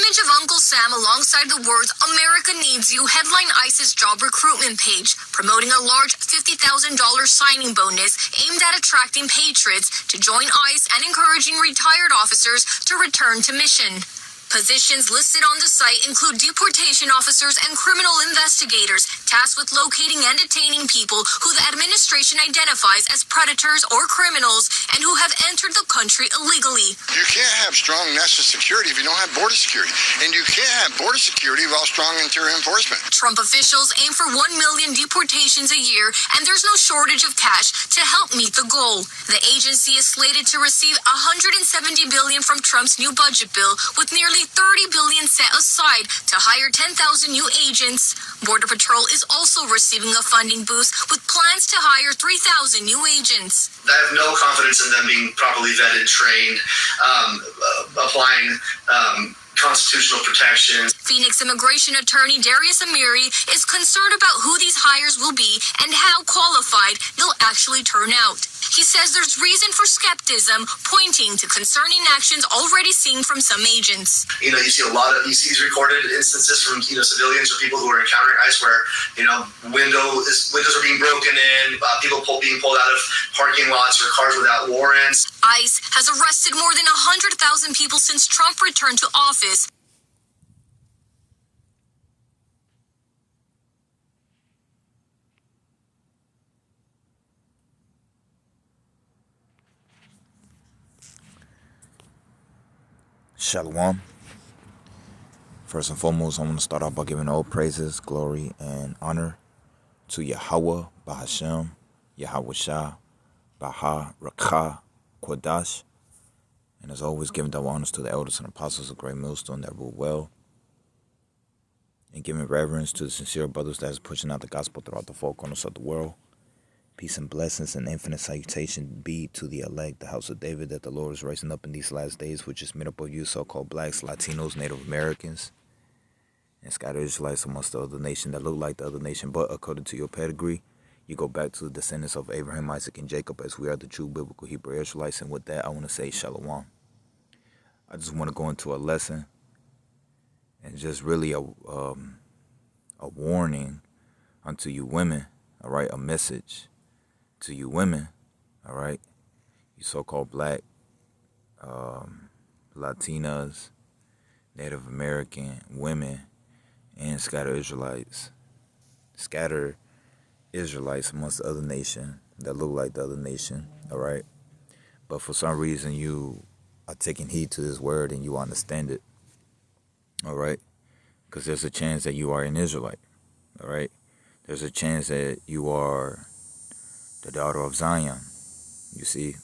image of Uncle Sam alongside the words "America needs you" headline ICE's job recruitment page, promoting a large $50,000 signing bonus aimed at attracting patriots to join ICE and encouraging retired officers to return to mission. Positions listed on the site include deportation officers and criminal investigators tasked with locating and detaining people who the administration identifies as predators or criminals and who have entered the country illegally. You can't have strong national security if you don't have border security. And you can't have border security without strong interior enforcement. Trump officials aim for 1 million deportations a year, and there's no shortage of cash to help meet the goal. The agency is slated to receive $170 billion from Trump's new budget bill, with nearly $30 billion set aside to hire 10,000 new agents. Border Patrol is also receiving a funding boost with plans to hire 3,000 new agents. I have no confidence in them being properly vetted, trained, applying constitutional protections. Phoenix immigration attorney Darius Amiri is concerned about who these hires will be and how qualified they'll actually turn out. He says there's reason for skepticism, pointing to concerning actions already seen from some agents. You see these recorded instances from, civilians or people who are encountering ICE where, windows are being broken in, people being pulled out of parking lots or cars without warrants. ICE has arrested more than 100,000 people since Trump returned to office. Shalom. First and foremost, I want to start off by giving all praises, glory, and honor to Yahweh, Bahashem, Yahweh Shah, Baha, Rakah, Kodash. And as always, giving double honors to the elders and apostles of Great Millstone that rule well. And giving reverence to the sincere brothers that is pushing out the gospel throughout the four corners of the world. Peace and blessings and infinite salutation be to the elect, the house of David, that the Lord is raising up in these last days, which is made up of you so-called blacks, Latinos, Native Americans, and scattered Israelites amongst the other nation that look like the other nation, but according to your pedigree, you go back to the descendants of Abraham, Isaac, and Jacob, as we are the true biblical Hebrew Israelites. And with that, I want to say shalom. I just want to go into a lesson and just really a warning unto you women, all right, a message to you women, all right, you so-called black, Latinas, Native American women, and scattered Israelites amongst the other nation that look like the other nation, all right, but for some reason you are taking heed to this word and you understand it, all right, because there's a chance that you are an Israelite, all right, there's a chance that you are the daughter of Zion, you see.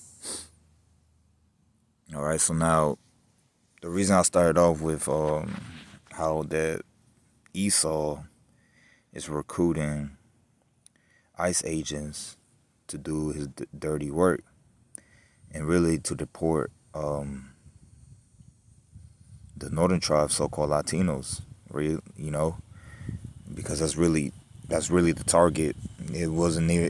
All right, so now the reason I started off with how that Esau is recruiting ICE agents to do his dirty work and really to deport the northern tribes, so-called Latinos, really, because that's really the target. It wasn't near,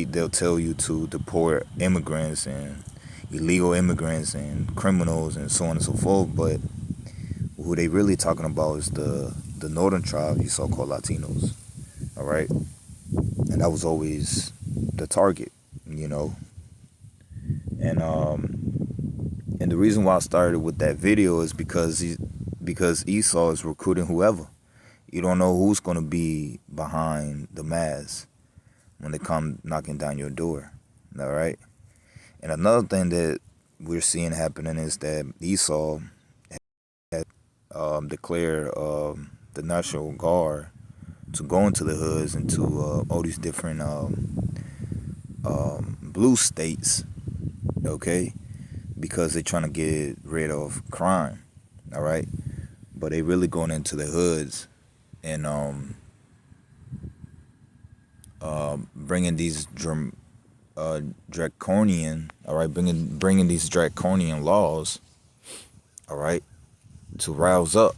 they'll tell you to deport immigrants and illegal immigrants and criminals and so on and so forth, but who they really talking about is the northern tribe, you so-called Latinos, all right? And that was always the target, And the reason why I started with that video is because Esau is recruiting whoever. You don't know who's going to be behind the mask when they come knocking down your door, all right? And another thing that we're seeing happening is that Esau had declared the National Guard to go into the hoods and to all these different blue states, okay, because they're trying to get rid of crime, all right? But they really going into the hoods and bringing these draconian, all right, bringing these draconian laws, all right, to rouse up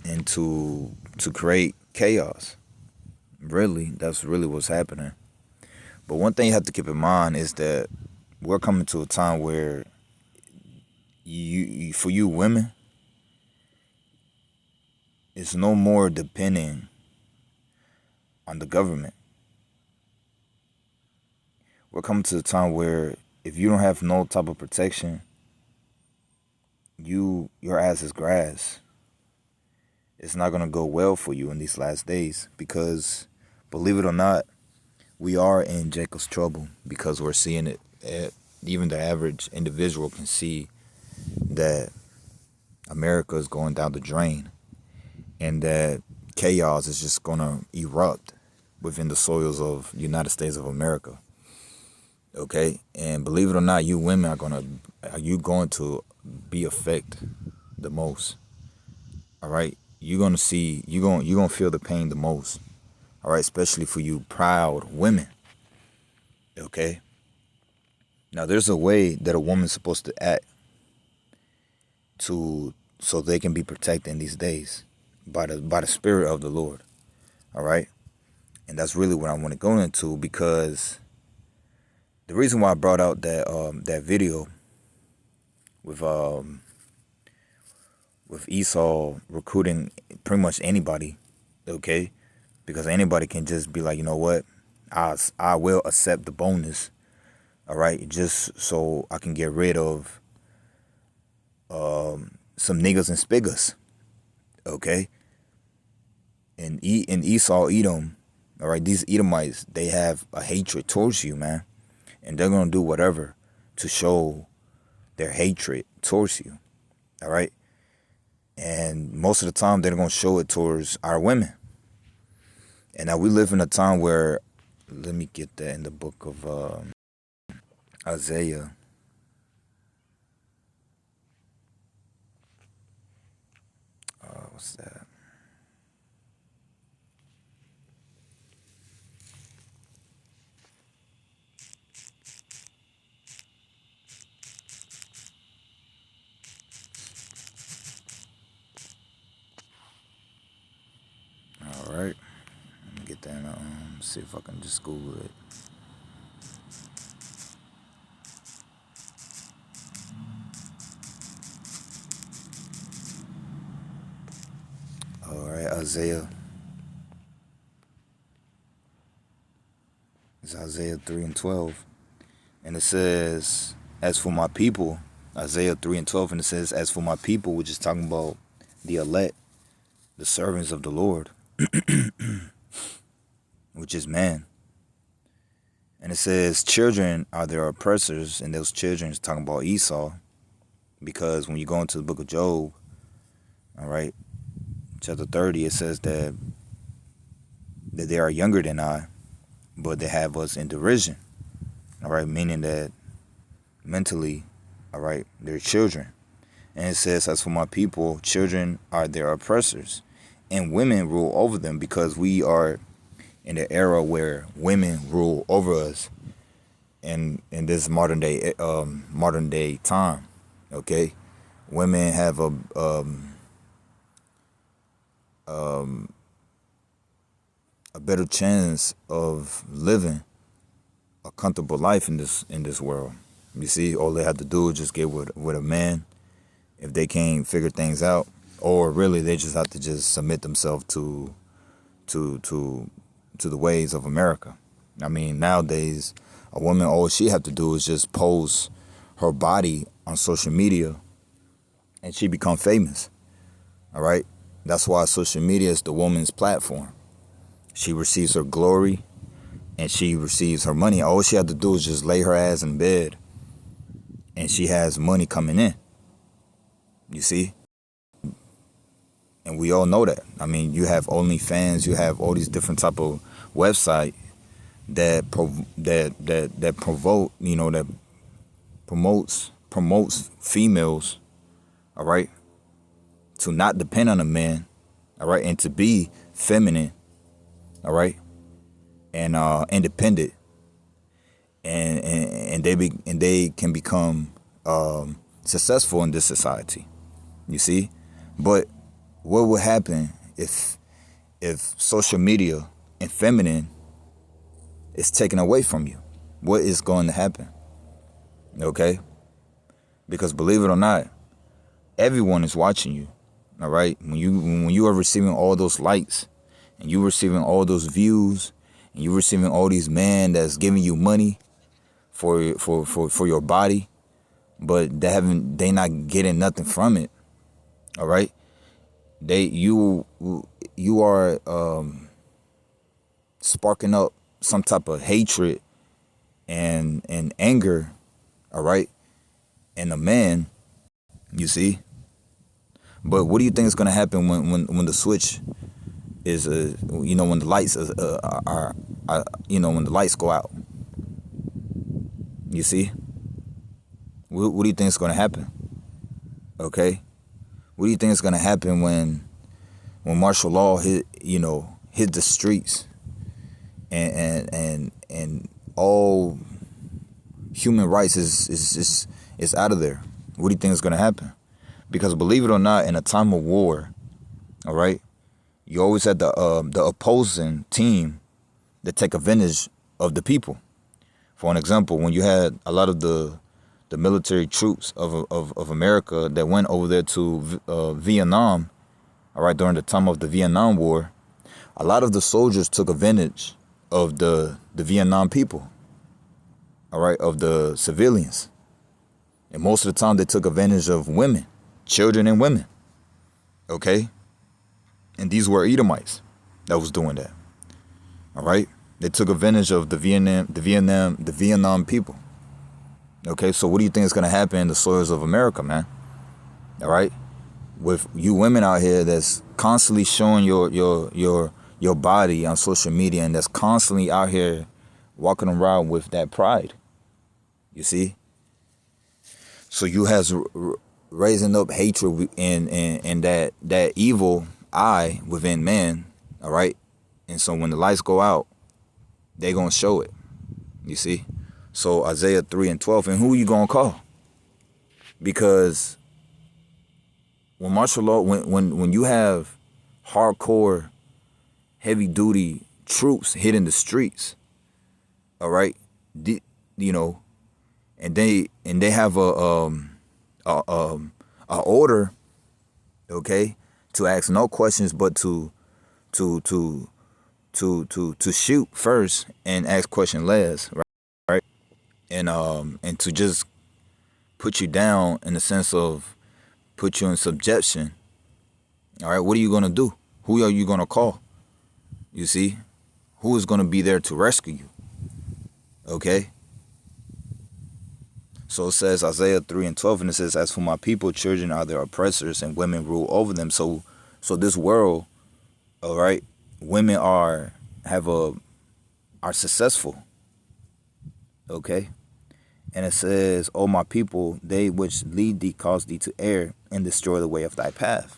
and to create chaos. Really, that's really what's happening. But one thing you have to keep in mind is that we're coming to a time where for you women, is no more depending on the government. We're coming to the time where if you don't have no type of protection, your ass is grass. It's not gonna go well for you in these last days, because believe it or not, we are in Jacob's trouble, because we're seeing it. Even the average individual can see that America is going down the drain, and that chaos is just gonna erupt within the soils of the United States of America. Okay, and believe it or not, you women are going to be affected the most. All right, you're gonna feel the pain the most. All right, especially for you proud women. Okay. Now, there's a way that a woman's supposed to act so they can be protected in these days by the Spirit of the Lord. All right, and that's really what I want to go into, because the reason why I brought out that video with Esau recruiting pretty much anybody, okay, because anybody can just be like, you know what, I will accept the bonus, all right, just so I can get rid of some niggas and spiggers, okay, and Esau, Edom, all right, these Edomites, they have a hatred towards you, man. And they're going to do whatever to show their hatred towards you. All right. And most of the time, they're going to show it towards our women. And now we live in a time where, let me get that in the book of Isaiah. What's that? All right, let me get that. See if I can just Google it. All right, Isaiah. It's Isaiah 3:12, and it says, "As for my people," Isaiah 3:12, and it says, "As for my people," which is talking about the elect, the servants of the Lord. Which is man. And it says, children are their oppressors, and those children is talking about Esau, because when you go into the book of Job, all right, chapter 30, it says that they are younger than I, but they have us in derision, all right, meaning that mentally, all right, they're children. And it says, as for my people, children are their oppressors, and women rule over them, because we are in the era where women rule over us in this modern day time. Okay, women have a better chance of living a comfortable life in this world. You see, all they have to do is just get with a man if they can't figure things out. Or really, they just have to just submit themselves to the ways of America. I mean, nowadays, a woman, all she have to do is just post her body on social media, and she become famous. All right, that's why social media is the woman's platform. She receives her glory, and she receives her money. All she have to do is just lay her ass in bed, and she has money coming in. You see. And we all know that. I mean, you have OnlyFans, you have all these different type of website that promotes females, all right, to not depend on a man, all right, and to be feminine, all right, and independent, and they can become successful in this society. You see, but what would happen if social media and feminine is taken away from you? What is going to happen? Okay? Because believe it or not, everyone is watching you. All right, when you are receiving all those likes, and you receiving all those views, and you receiving all these men that's giving you money for your body, but they not getting nothing from it. All right, you are sparking up some type of hatred and anger. All right, in a man, you see. But what do you think is going to happen when the switch is when the lights are when the lights go out? You see, what do you think is going to happen? Okay, what do you think is going to happen when martial law hit the streets and all human rights is out of there? What do you think is going to happen? Because believe it or not, in a time of war, all right, you always had the opposing team that take advantage of the people. For an example, when you had a lot of the military troops of America that went over there to Vietnam, all right, during the time of the Vietnam War, a lot of the soldiers took advantage of the Vietnam people, all right, of the civilians. And most of the time they took advantage of women, children and women, okay? And these were Edomites that was doing that, all right? They took advantage of the Vietnam people, okay? So what do you think is going to happen in the soils of America, man? All right? With you women out here that's constantly showing your body on social media and that's constantly out here walking around with that pride, you see? So you has raising up hatred and that evil eye within man, all right? And so when the lights go out, they going to show it, you see? So Isaiah 3:12, and who you going to call? Because when martial law, when you have hardcore, heavy-duty troops hitting the streets, all right, and they have a order, okay, to ask no questions but to shoot first and ask question last, right? And to just put you down in the sense of put you in subjection. All right, what are you gonna do? Who are you gonna call? You see, who is gonna be there to rescue you? Okay. So it says Isaiah 3:12, and it says, "As for my people, children are their oppressors, and women rule over them." So this world, all right, women are successful. Okay. And it says, "O my people, they which lead thee cause thee to err and destroy the way of thy path."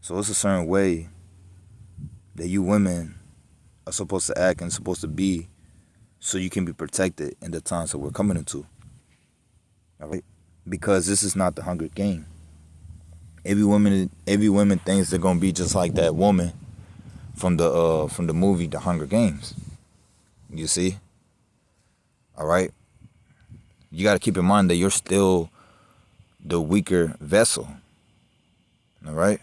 So it's a certain way that you women are supposed to act and supposed to be so you can be protected in the times that we're coming into. All right? Because this is not the Hunger Game. Every woman thinks they're gonna be just like that woman from the movie The Hunger Games. You see? All right? You got to keep in mind that you're still the weaker vessel. All right?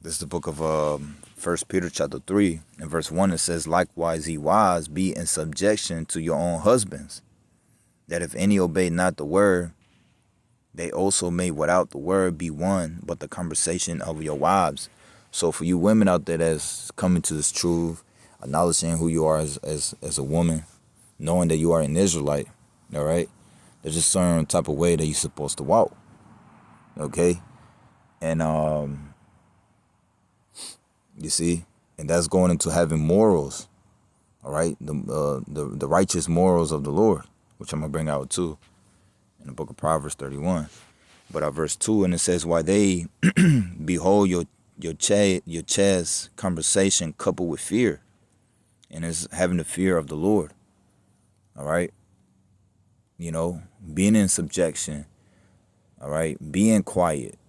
This is the book of 1 Peter chapter 3 and verse 1. It says, "Likewise, ye wives, be in subjection to your own husbands, that if any obey not the word, they also may without the word be won, but the conversation of your wives." So for you women out there that's coming to this truth, acknowledging who you are as a woman, knowing that you are an Israelite, all right, there's a certain type of way that you're supposed to walk, okay? And you see, and that's going into having morals, all right, the righteous morals of the Lord, which I'm gonna bring out too in the book of Proverbs 31. But verse 2, and it says, "Why they behold your chest conversation coupled with fear," and it's having the fear of the Lord. All right, being in subjection. All right, being quiet.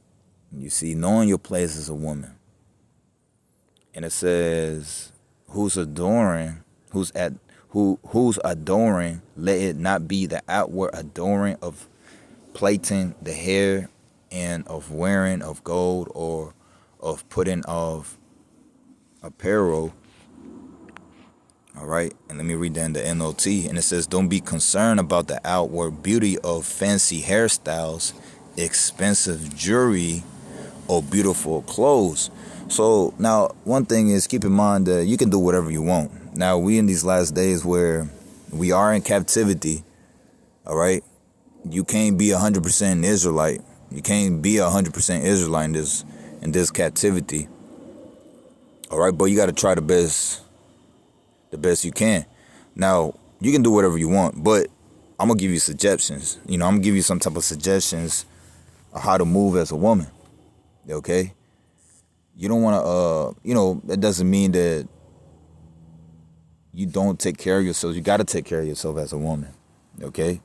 You see, knowing your place as a woman. And it says, who's who's adoring, let it not be the outward adoring of plaiting the hair and of wearing of gold or of putting of apparel. All right, and let me read that in the NLT, and it says, don't be concerned about the outward beauty of fancy hairstyles, expensive jewelry, or beautiful clothes. So now one thing is, keep in mind that you can do whatever you want. Now we in these last days where we are in captivity. All right, you can't be 100% Israelite. You can't be 100% Israelite in this captivity. All right, but you got to try the best you can. Now you can do whatever you want, but I'm gonna give you suggestions. I'm gonna give you some type of suggestions of how to move as a woman. Okay, you don't want to. That doesn't mean that you don't take care of yourself. You got to take care of yourself as a woman. Okay,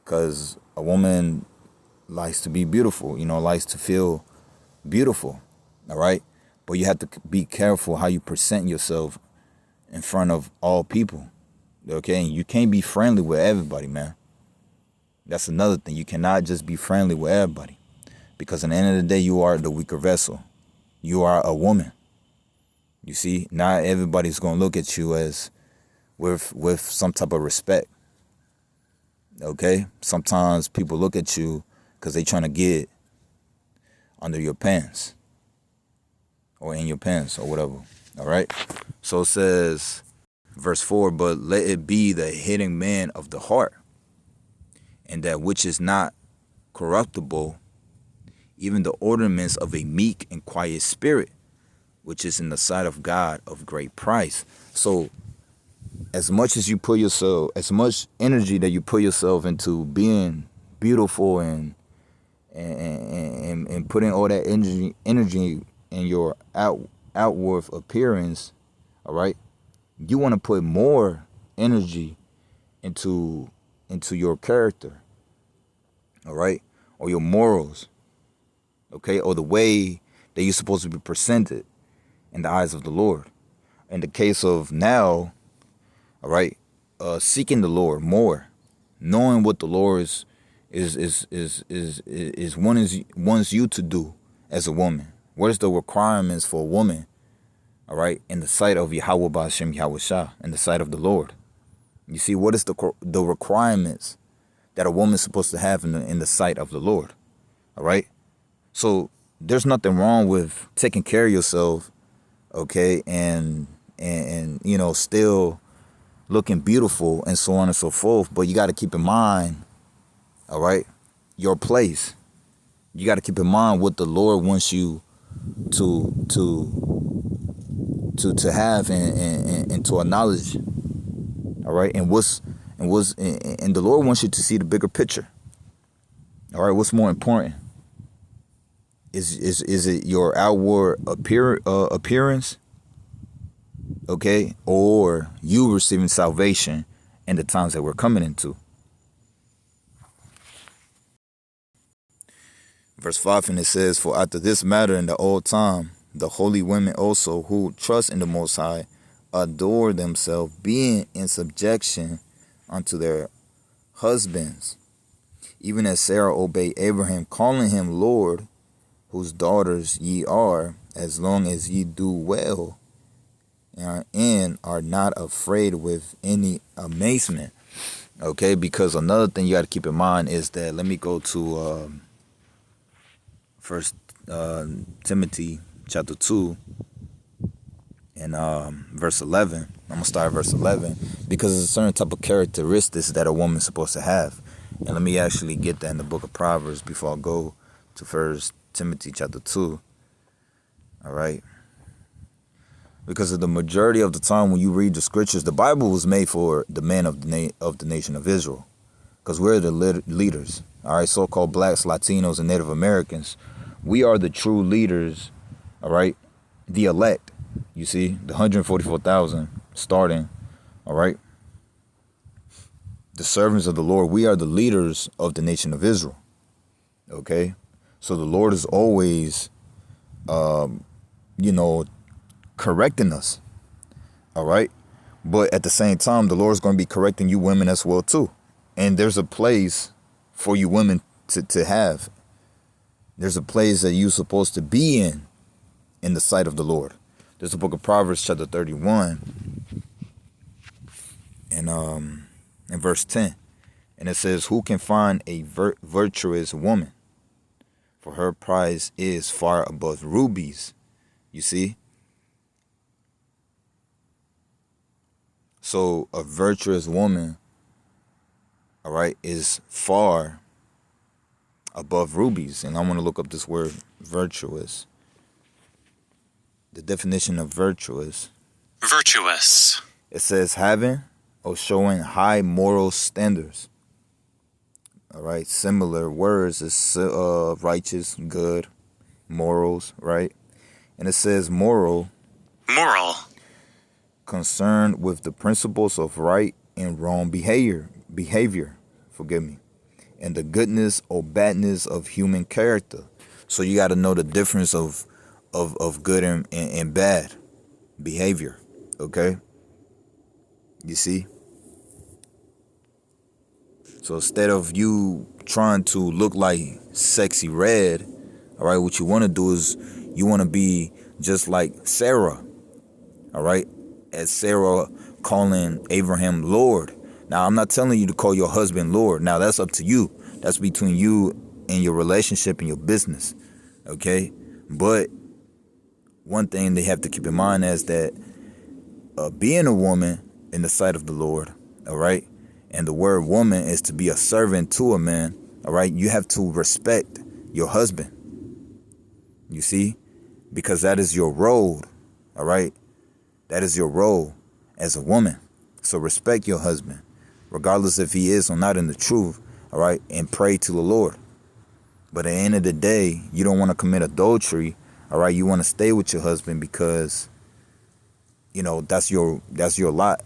because a woman likes to be beautiful. Likes to feel beautiful. All right, but you have to be careful how you present yourself in front of all people. Okay, and you can't be friendly with everybody, man. That's another thing. You cannot just be friendly with everybody, because at the end of the day, you are the weaker vessel. You are a woman. You see, not everybody's gonna look at you as with some type of respect. Okay, sometimes people look at you because they trying to get under your pants or in your pants or whatever. All right. So it says, verse 4, but let it be the hidden man of the heart, and that which is not corruptible, even the ornaments of a meek and quiet spirit, which is in the sight of God of great price. So as much as much energy that you put yourself into being beautiful and putting all that energy in your outward appearance, all right, you want to put more energy into your character, all right, or your morals, okay, or the way that you're supposed to be presented in the eyes of the Lord. In the case of now, all right, seeking the Lord more, knowing what the Lord wants you to do as a woman. What is the requirements for a woman, all right, in the sight of Yahweh Ba'ashem Yahushua, in the sight of the Lord? You see, what is the requirements that a woman's supposed to have in the sight of the Lord? All right. So there's nothing wrong with taking care of yourself, okay, and still looking beautiful and so on and so forth. But you got to keep in mind, all right, your place. You got to keep in mind what the Lord wants you to have and to acknowledge. All right, and the Lord wants you to see the bigger picture. All right, what's more important? Is it your outward appearance? Okay, or you receiving salvation in the times that we're coming into? Verse 5, and it says, for after this matter in the old time, the holy women also who trust in the Most High adore themselves, being in subjection unto their husbands, even as Sarah obeyed Abraham, calling him Lord, whose daughters ye are, as long as ye do well, and are not afraid with any amazement. Okay, because another thing you got to keep in mind is that, let me go to First Timothy chapter 2 and verse 11. I'm gonna start at verse 11 because there's a certain type of characteristics that a woman's supposed to have. And let me actually get that in the book of Proverbs before I go to First Timothy chapter 2. All right. Because of the majority of the time when you read the scriptures, the Bible was made for the men of the nation of Israel, because we're the leaders. All right, so-called blacks, Latinos, and Native Americans. We are the true leaders. All right, the elect. You see, the 144,000 starting. All right, the servants of the Lord. We are the leaders of the nation of Israel. Okay, so the Lord is always, correcting us. All right, But at the same time, the Lord's going to be correcting you women as well too. And there's a place for you women to have. There's a place that you're supposed to be in the sight of the Lord. There's the book of Proverbs chapter 31 and in verse 10. And it says, who can find a virtuous woman? For her price is far above rubies. You see? So a virtuous woman, all right, is far above rubies. And I want to look up this word virtuous. The definition of virtuous. Virtuous. It says having or showing high moral standards. All right, similar words is righteous, good, morals, right? And it says moral. Moral. Concerned with the principles of right and wrong behavior, forgive me, and the goodness or badness of human character. So you got to know the difference of good and bad behavior, okay? You see? So instead of you trying to look like sexy red, all right, what you want to do is you want to be just like Sarah, all right? As Sarah calling Abraham Lord. Now, I'm not telling you to call your husband Lord. Now, that's up to you. That's between you and your relationship and your business, okay? But one thing they have to keep in mind is that being a woman in the sight of the Lord, all right? And the word woman is to be a servant to a man, all right? You have to respect your husband, you see? Because that is your role, all right? That is your role as a woman. So respect your husband, regardless if he is or not in the truth, all right? And pray to the Lord. But at the end of the day, you don't want to commit adultery, all right? You want to stay with your husband because, you know, that's your lot,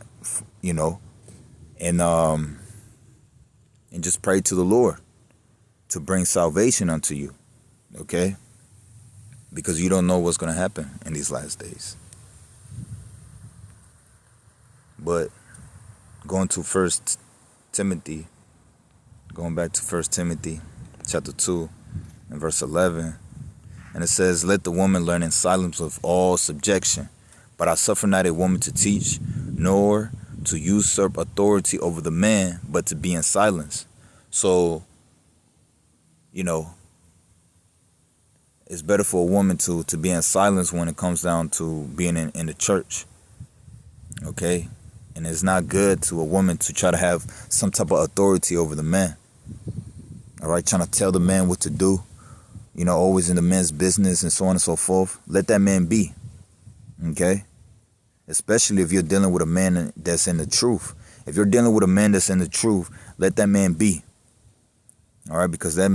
you know? And just pray to the Lord to bring salvation unto you, okay? Because you don't know what's going to happen in these last days. But going back to 1 Timothy chapter 2 and verse 11, and it says, let the woman learn in silence with all subjection, but I suffer not a woman to teach, nor to usurp authority over the man, but to be in silence. So, you know, it's better for a woman to be in silence when it comes down to being in the church, okay? And it's not good to a woman to try to have some type of authority over the man, all right? Trying to tell the man what to do, you know, always in the man's business and so on and so forth. Let that man be, okay? Especially if you're dealing with a man that's in the truth. If you're dealing with a man that's in the truth, let that man be. All right, because that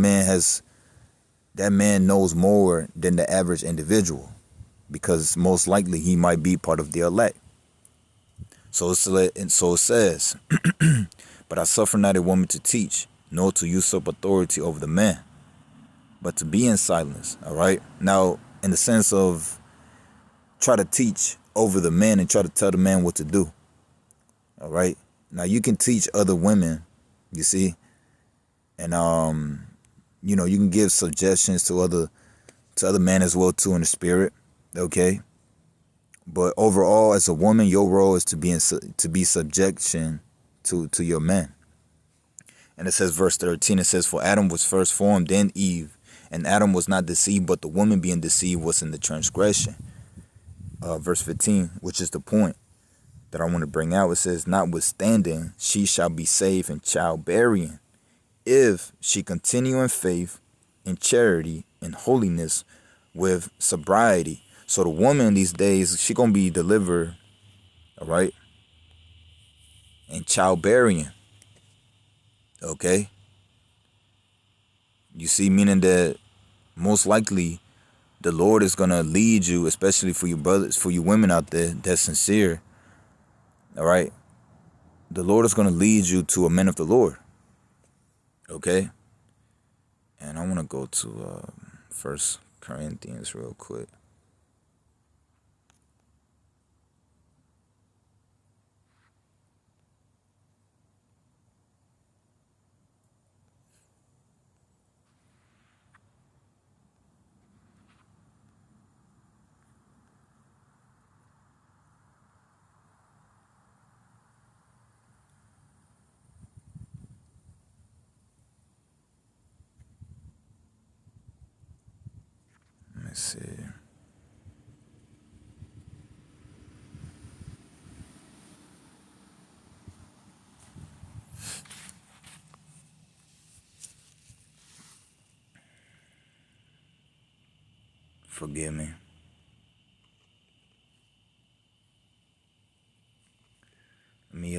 man knows more than the average individual, because most likely he might be part of the elect. So it says, but I suffer not a woman to teach, nor to usurp authority over the man, but to be in silence. All right. Now, in the sense of try to teach over the man and try to tell the man what to do. All right. Now you can teach other women, you see, and you know, you can give suggestions to other men as well too in the spirit. Okay. But overall, as a woman, your role is to be subjection to your man. And it says, verse 13, it says, for Adam was first formed, then Eve, and Adam was not deceived, but the woman being deceived was in the transgression. Verse 15, which is the point that I want to bring out. It says, notwithstanding, she shall be safe in childbearing, if she continue in faith, in charity, in holiness, with sobriety. So the woman these days, she gonna be delivered, all right, in childbearing. Okay. You see, meaning that most likely the Lord is gonna lead you, especially for you brothers, for you women out there that's sincere. All right. The Lord is gonna lead you to a man of the Lord. Okay. And I want to go to 1 Corinthians real quick. Let's see. Forgive me. Let me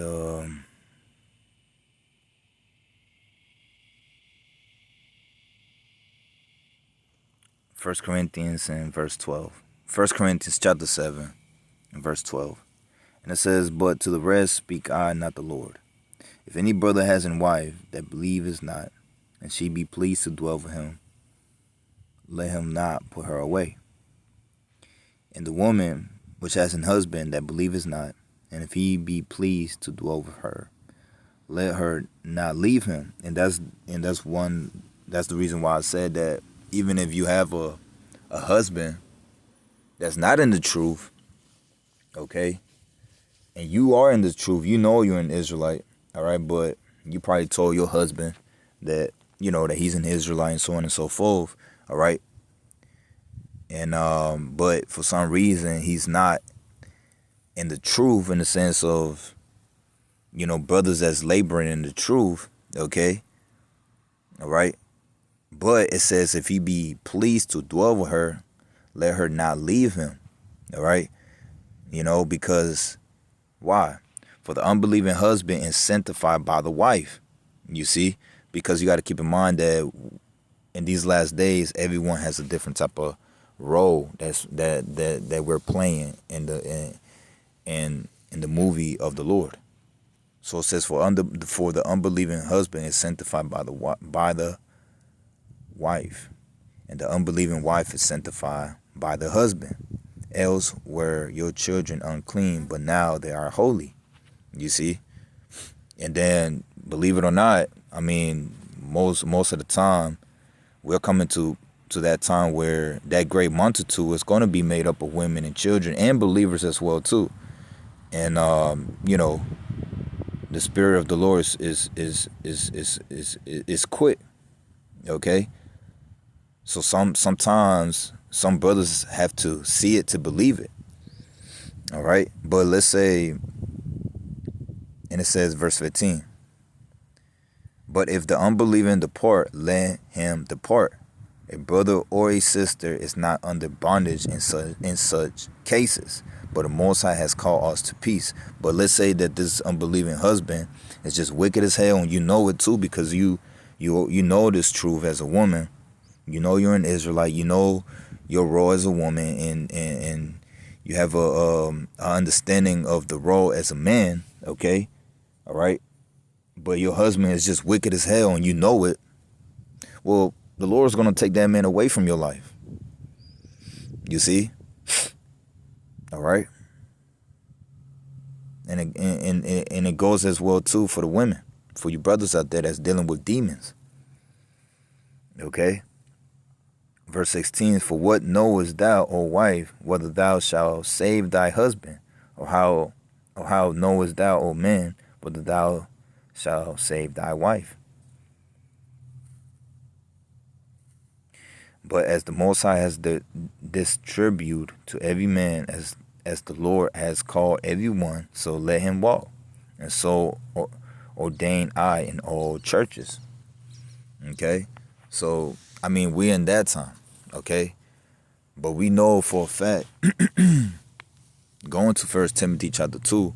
1 Corinthians and verse 12. 1 Corinthians chapter 7 and verse 12. And it says, But to the rest speak I, not the Lord. If any brother has a wife that believeth not, and she be pleased to dwell with him, let him not put her away. And the woman which has an husband that believeth not, and if he be pleased to dwell with her, let her not leave him. And that's the reason why I said that even if you have a husband that's not in the truth, okay, and you are in the truth, you know you're an Israelite, all right, but you probably told your husband that, you know, that he's an Israelite and so on and so forth, all right, and but for some reason he's not in the truth, in the sense of, you know, brothers that's laboring in the truth, okay, all right, but it says if he be pleased to dwell with her, let her not leave him, all right, you know, because why? For the unbelieving husband is sanctified by the wife, you see, because you got to keep in mind that in these last days, everyone has a different type of role that we're playing in the movie of the Lord. So it says for the unbelieving husband is sanctified by the wife, and the unbelieving wife is sanctified by the husband. Else were your children unclean, but now they are holy. You see? And then, believe it or not, I mean, most of the time, we're coming to that time where that great multitude is going to be made up of women and children and believers as well too. And you know, the Spirit of the Lord is quick. Okay. So sometimes some brothers have to see it to believe it. All right. But let's say, and it says verse 15, but if the unbelieving depart, let him depart. A brother or a sister is not under bondage in such cases, but the Most High has called us to peace. But let's say that this unbelieving husband is just wicked as hell, and you know it too, because you know this truth as a woman. You know you're an Israelite. You know your role as a woman, and you have a understanding of the role as a man. Okay, all right. But your husband is just wicked as hell, and you know it. Well, the Lord's going to take that man away from your life. You see? All right? And it goes as well, too, for the women. For you brothers out there that's dealing with demons. Okay? Verse 16, for what knowest thou, O wife, whether thou shalt save thy husband? Or how knowest thou, O man, whether thou shalt save thy wife? But as the Most High has distributed to every man as the Lord has called everyone, so let him walk. And so ordain I in all churches. Okay? So, I mean, we're in that time. Okay? But we know for a fact, going to 1 Timothy chapter 2,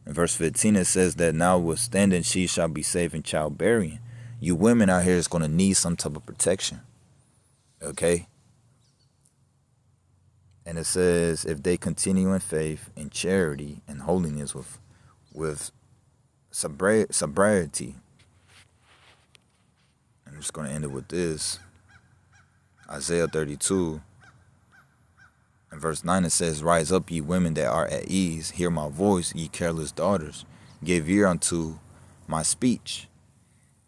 in verse 15, it says that notwithstanding she shall be safe in childbearing. You women out here is going to need some type of protection. Okay? And it says, if they continue in faith, in charity, and holiness with sobriety. I'm just going to end it with this. Isaiah 32, in verse 9, it says, rise up, ye women that are at ease. Hear my voice, ye careless daughters. Give ear unto my speech.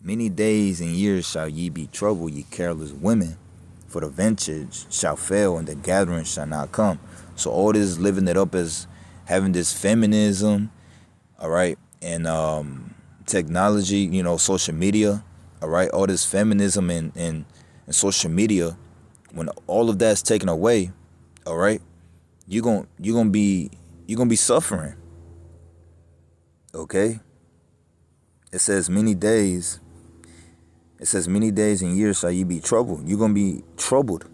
Many days and years shall ye be troubled, ye careless women. For the vintage shall fail, and the gathering shall not come. So all this living it up as having this feminism, all right, and technology, you know, social media, all right, all this feminism and social media when all of that's taken away, all right, you're gonna be suffering. Okay? It says many days and years shall you be troubled. You're gonna be troubled.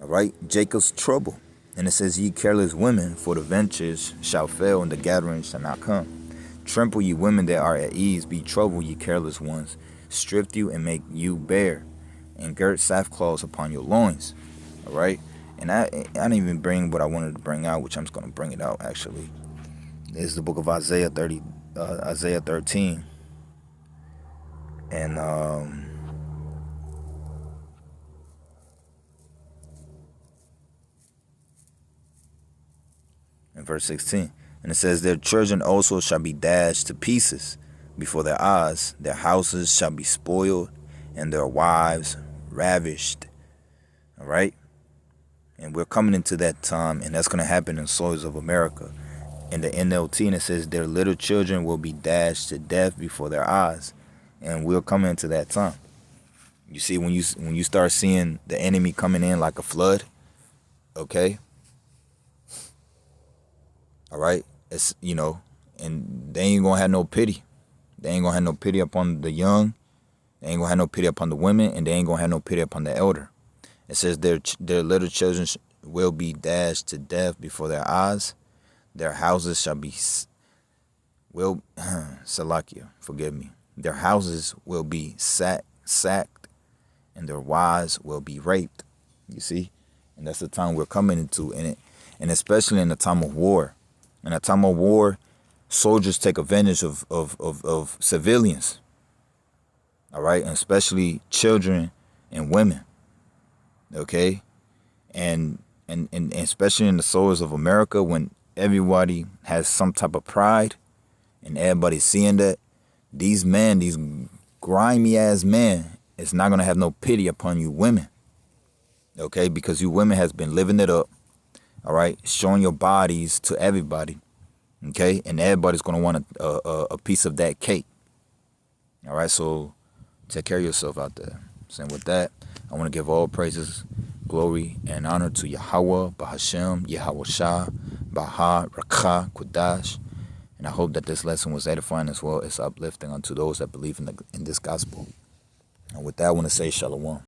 All right? Jacob's trouble. And it says, ye careless women, for the ventures shall fail and the gatherings shall not come. Tremble, ye women that are at ease, be troubled, ye careless ones. Strip you and make you bare, and girt sackcloths upon your loins. All right? And I didn't even bring what I wanted to bring out, which I'm just going to bring it out actually. This is the book of Isaiah 13. And in verse 16. And it says, their children also shall be dashed to pieces before their eyes. Their houses shall be spoiled, and their wives ravished. All right? And we're coming into that time, and that's going to happen in soils of America. In the NLT, and it says, their little children will be dashed to death before their eyes. And we're coming into that time. You see, when you start seeing the enemy coming in like a flood, okay? All right? It's, you know, and they ain't going to have no pity. They ain't going to have no pity upon the young. They ain't going to have no pity upon the women, and they ain't going to have no pity upon the elder. It says their little children will be dashed to death before their eyes. Their houses shall be, Salakia, forgive me. Their houses will be sacked, and their wives will be raped. You see? And that's the time we're coming into, and especially in the time of war. In a time of war, soldiers take advantage of civilians. All right? And especially children and women. Okay? And especially in the soils of America, when everybody has some type of pride and everybody's seeing that, these men, these grimy ass men, is not going to have no pity upon you women. Okay? Because you women has been living it up. All right? Showing your bodies to everybody. Okay? And everybody's going to want a piece of that cake. All right? So take care of yourself out there. So with that, I want to give all praises, glory, and honor to Yahweh, Bahashem, Yahweh Shah, Baha, Rakha, Kudash. And I hope that this lesson was edifying as well as uplifting unto those that believe in this gospel. And with that, I want to say Shalom.